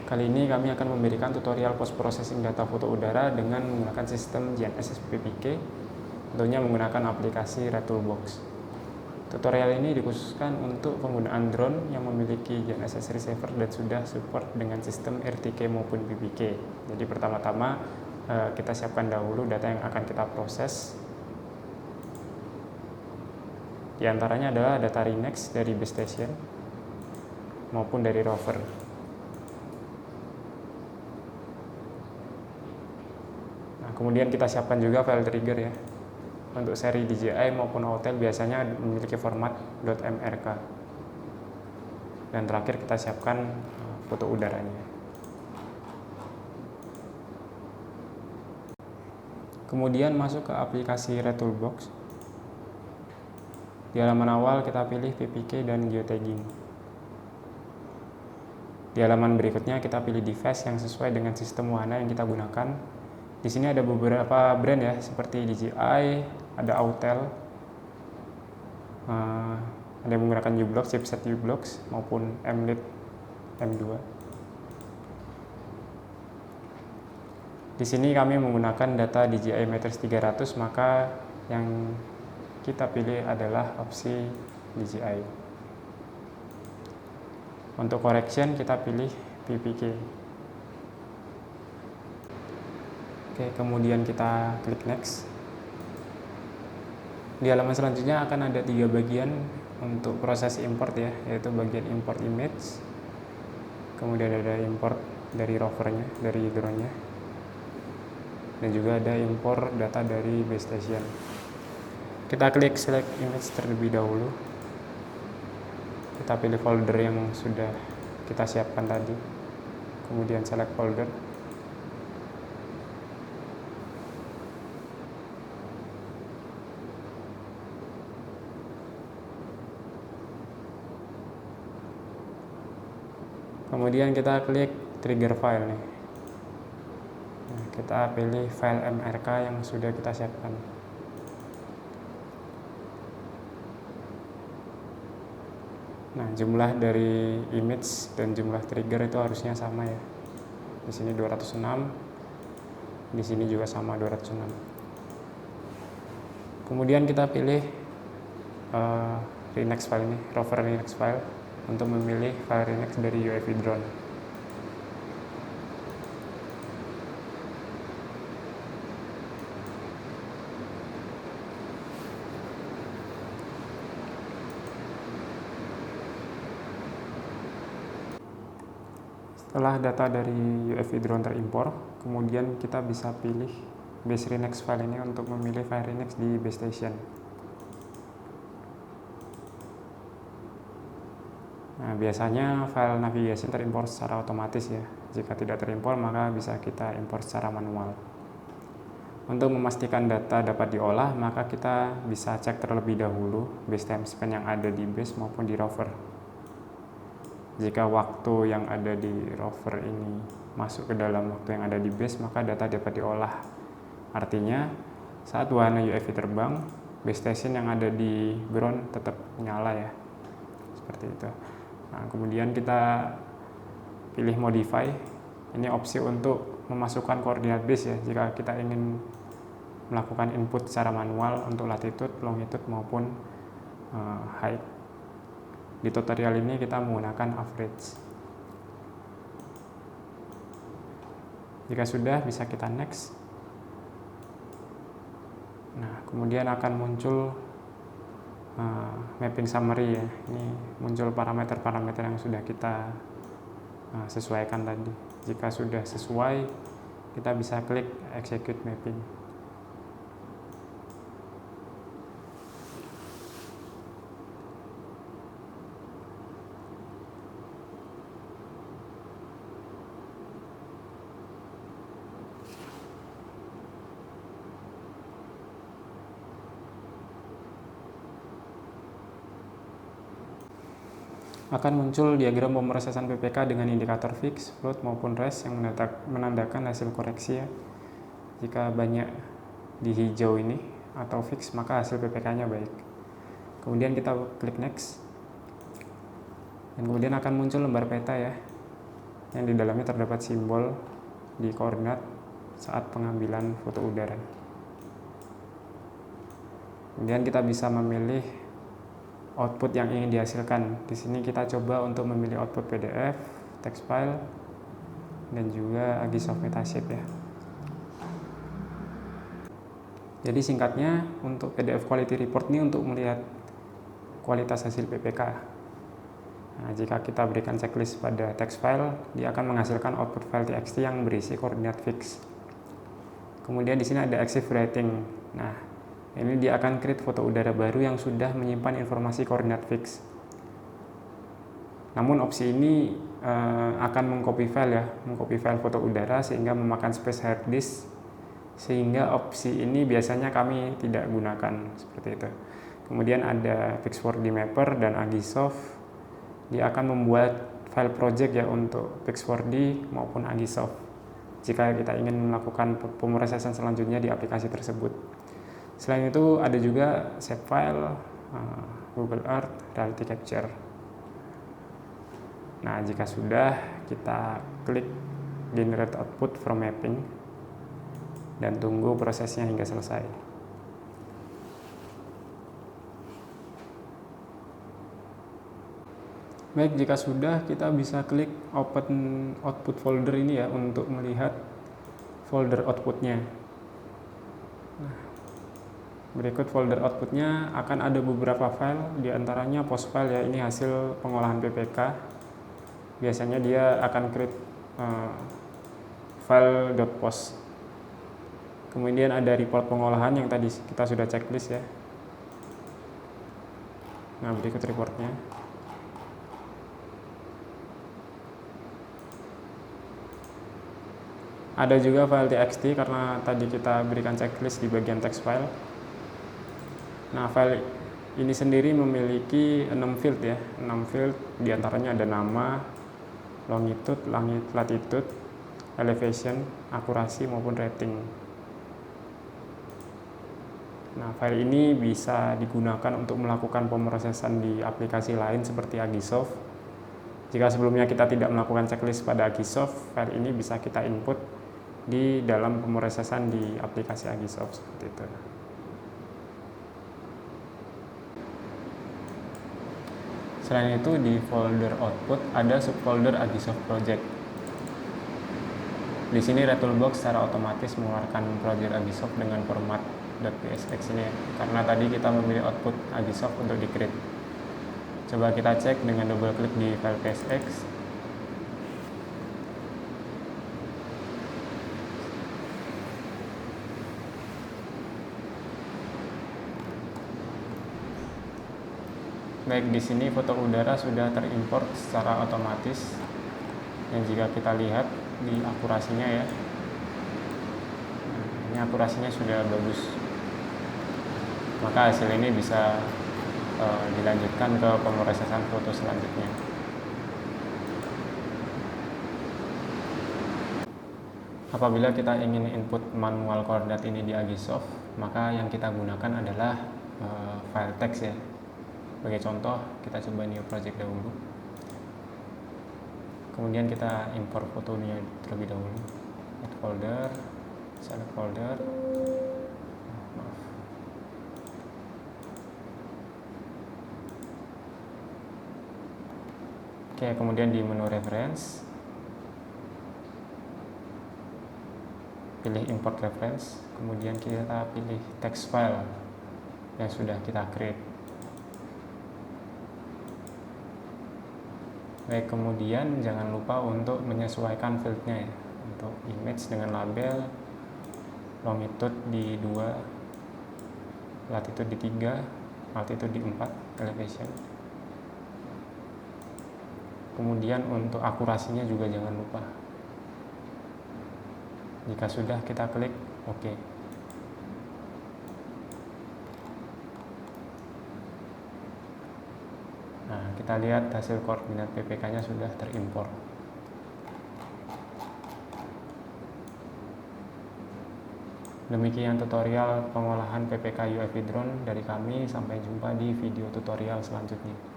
Kali ini kami akan memberikan tutorial post processing data foto udara dengan menggunakan sistem GNSS PPK, tentunya menggunakan aplikasi Toolbox. Tutorial ini dikhususkan untuk penggunaan drone yang memiliki GNSS receiver dan sudah support dengan sistem RTK maupun PPK. Jadi pertama-tama kita siapkan dahulu data yang akan kita proses. Di antaranya adalah data RINEX dari base station maupun dari rover. Kemudian kita siapkan juga file trigger ya. Untuk seri DJI maupun Autel biasanya memiliki format .mrk. Dan terakhir kita siapkan foto udaranya. Kemudian masuk ke aplikasi Toolbox. Di halaman awal kita pilih PPK dan geotagging. Di halaman berikutnya kita pilih device yang sesuai dengan sistem warna yang kita gunakan. Di sini ada beberapa brand ya, seperti DJI, ada Autel, ada yang menggunakan u-blox, chipset u-blox maupun MLED M2. Di sini kami menggunakan data DJI Matrix 300, maka yang kita pilih adalah opsi DJI. Untuk correction kita pilih PPK. Oke, kemudian kita klik next. Di halaman selanjutnya akan ada 3 bagian untuk proses import ya, yaitu bagian import image, kemudian ada import dari rovernya, dari drone-nya, dan juga ada import data dari base station. Kita klik select image terlebih dahulu. Kita pilih folder yang sudah kita siapkan tadi, kemudian select folder. Kemudian kita klik trigger file nih. Nah, kita pilih file MRK yang sudah kita siapkan. Nah, jumlah dari image dan jumlah trigger itu harusnya sama ya. Di sini 206, di sini juga sama 206. Kemudian kita pilih RINEX file ini, rover RINEX file, untuk memilih file RINEX dari UAV drone. Setelah data dari UAV drone terimpor, kemudian kita bisa pilih base RINEX file ini untuk memilih file RINEX di base station. Nah, biasanya file navigation terimpor secara otomatis ya. Jika tidak terimpor, maka bisa kita import secara manual. Untuk memastikan data dapat diolah, maka kita bisa cek terlebih dahulu base timespan yang ada di base maupun di rover. Jika waktu yang ada di rover ini masuk ke dalam waktu yang ada di base, maka data dapat diolah. Artinya, saat wahana UAV terbang, base station yang ada di ground tetap nyala ya. Seperti itu. Nah, kemudian kita pilih modify. Ini opsi untuk memasukkan koordinat base ya, jika kita ingin melakukan input secara manual untuk latitude, longitude maupun height. Di tutorial ini kita menggunakan average. Jika sudah, bisa kita next. Nah, kemudian akan muncul mapping summary ya. Ini muncul parameter-parameter yang sudah kita sesuaikan tadi. Jika sudah sesuai, kita bisa klik execute mapping. Akan muncul diagram pemrosesan PPK dengan indikator fix, float maupun rest yang menandakan hasil koreksi ya. Jika banyak di hijau ini atau fix, maka hasil PPK-nya baik. Kemudian kita klik next. Dan kemudian akan muncul lembar peta ya, yang di dalamnya terdapat simbol di koordinat saat pengambilan foto udara. Kemudian kita bisa memilih output yang ingin dihasilkan. Di sini kita coba untuk memilih output PDF, text file, dan juga Agisoft Metasheet ya. Jadi singkatnya, untuk PDF Quality Report ini untuk melihat kualitas hasil PPK. Nah, jika kita berikan checklist pada text file, dia akan menghasilkan output file TXT yang berisi koordinat fix. Kemudian di sini ada Active Rating. Nah, ini dia akan create foto udara baru yang sudah menyimpan informasi koordinat fix. Namun opsi ini akan mengcopy file foto udara sehingga memakan space hard disk, sehingga opsi ini biasanya kami tidak gunakan seperti itu. Kemudian ada Pix4D Mapper dan Agisoft. Dia akan membuat file project ya untuk Pix4D maupun Agisoft jika kita ingin melakukan pemrosesan selanjutnya di aplikasi tersebut. Selain itu ada juga Shapefile, Google Earth, Reality Capture. Nah, jika sudah, kita klik Generate Output from Mapping dan tunggu prosesnya hingga selesai. Baik, jika sudah, kita bisa klik Open Output Folder ini ya untuk melihat folder outputnya. Nah, berikut folder outputnya akan ada beberapa file, diantaranya post file ya, ini hasil pengolahan PPK. Biasanya dia akan create file.post. Kemudian ada report pengolahan yang tadi kita sudah checklist ya. Nah, berikut reportnya. Ada juga file txt karena tadi kita berikan checklist di bagian text file. Nah, file ini sendiri memiliki 6 field ya. 6 field diantaranya ada nama, longitude, latitude, elevation, akurasi maupun rating. Nah, file ini bisa digunakan untuk melakukan pemrosesan di aplikasi lain seperti Agisoft. Jika sebelumnya kita tidak melakukan checklist pada Agisoft, file ini bisa kita input di dalam pemrosesan di aplikasi Agisoft seperti itu. Selain itu, di folder output ada subfolder Agisoft Project. Di sini Retoolbox secara otomatis mengeluarkan project Agisoft dengan format .psx ini ya, karena tadi kita memilih output Agisoft untuk di-create. Coba kita cek dengan double klik di file psx. Baik, di sini foto udara sudah terimport secara otomatis. Dan jika kita lihat di akurasinya ya, ini akurasinya sudah bagus. Maka hasil ini bisa dilanjutkan ke pemrosesan foto selanjutnya. Apabila kita ingin input manual koordinat ini di Agisoft, maka yang kita gunakan adalah file text ya. Sebagai contoh, kita coba new project dahulu. Kemudian kita import fotonya terlebih dahulu. Add folder, select folder. Maaf. Oke, kemudian di menu reference, pilih import reference. Kemudian kita pilih text file yang sudah kita create. Baik, kemudian jangan lupa untuk menyesuaikan fieldnya ya. Untuk image dengan label longitude di 2, latitude di 3, altitude di 4, elevation. Kemudian untuk akurasinya juga jangan lupa. Jika sudah, kita klik OK. Nah, kita lihat hasil koordinat PPK-nya sudah terimport. Demikian tutorial pengolahan PPK UAV drone dari kami. Sampai jumpa di video tutorial selanjutnya.